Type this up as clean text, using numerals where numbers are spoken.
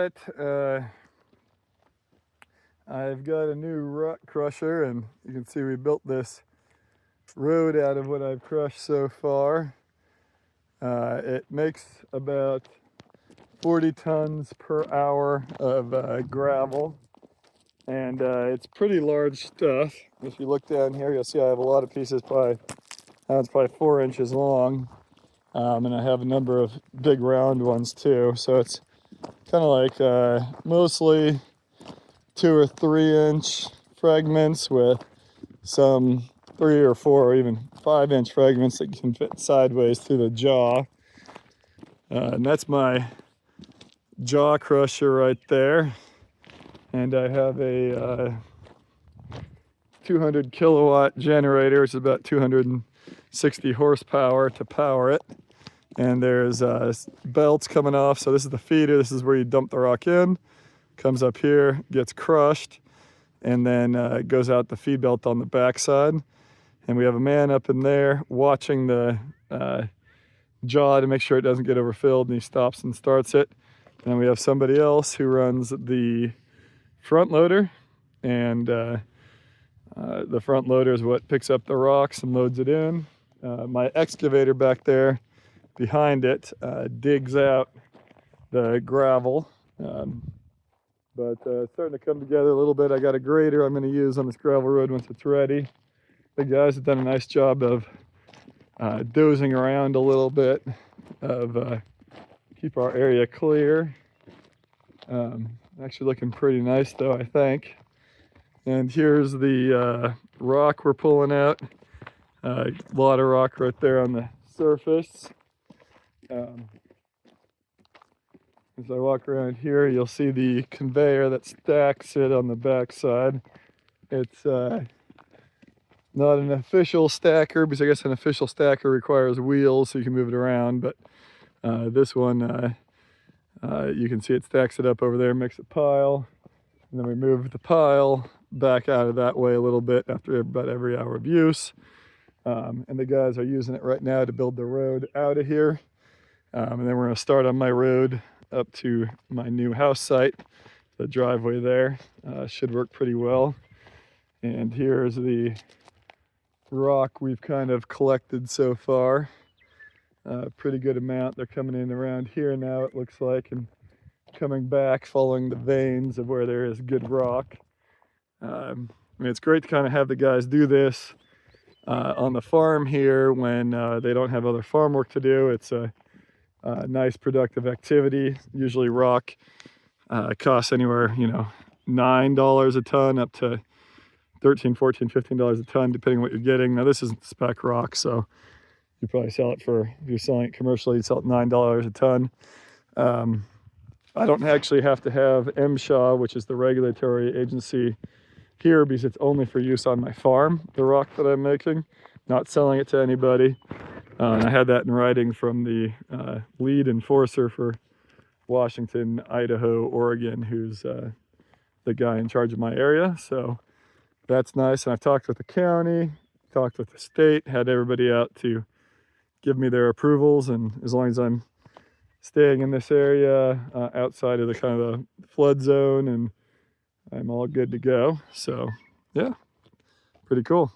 that I've got a new rock crusher, and you can see we built this road out of what I've crushed so far. It makes about 40 tons per hour of gravel, and it's pretty large stuff. If you look down here, you'll see I have a lot of pieces, it's probably 4 inches long, and I have a number of big round ones too. So it's kind of like mostly 2 or 3 inch fragments with some 3 or 4 or even 5 inch fragments that can fit sideways through the jaw. And that's my jaw crusher right there. And I have a 200 kilowatt generator, which is about 260 horsepower to power it. And there's belts coming off. So this is the feeder. This is where you dump the rock in. Comes up here, gets crushed, and then it goes out the feed belt on the backside. And we have a man up in there watching the jaw to make sure it doesn't get overfilled, and he stops and starts it. And we have somebody else who runs the front loader, and the front loader is what picks up the rocks and loads it in. My excavator back there behind it digs out the gravel. But it's starting to come together a little bit. I got a grader I'm going to use on this gravel road once it's ready. The guys have done a nice job of dozing around a little bit, of keep our area clear. Actually looking pretty nice though, I think. And here's the rock we're pulling out. A lot of rock right there on the surface. As I walk around here, you'll see the conveyor that stacks it on the back side. It's not an official stacker, because I guess an official stacker requires wheels so you can move it around, but this one, you can see it stacks it up over there, makes a pile, and then we move the pile back out of that way a little bit after about every hour of use. And the guys are using it right now to build the road out of here. And then we're going to start on my road up to my new house site. The driveway there should work pretty well. And here's the rock we've kind of collected so far. Pretty good amount. They're coming in around here now, it looks like, and coming back following the veins of where there is good rock. I mean, it's great to kind of have the guys do this on the farm here when they don't have other farm work to do. It's a nice productive activity. Usually rock costs anywhere, $9 a ton up to $13, $14, $15 a ton, depending on what you're getting. Now this isn't spec rock, so you probably sell it for, if you're selling it commercially, you sell it $9 a ton. I don't actually have to have MSHA, which is the regulatory agency here, because it's only for use on my farm, the rock that I'm making, not selling it to anybody. And I had that in writing from the lead enforcer for Washington, Idaho, Oregon, who's the guy in charge of my area. So that's nice. And I've talked with the county, talked with the state, had everybody out to give me their approvals. And as long as I'm staying in this area outside of the kind of the flood zone, and I'm all good to go. So yeah, pretty cool.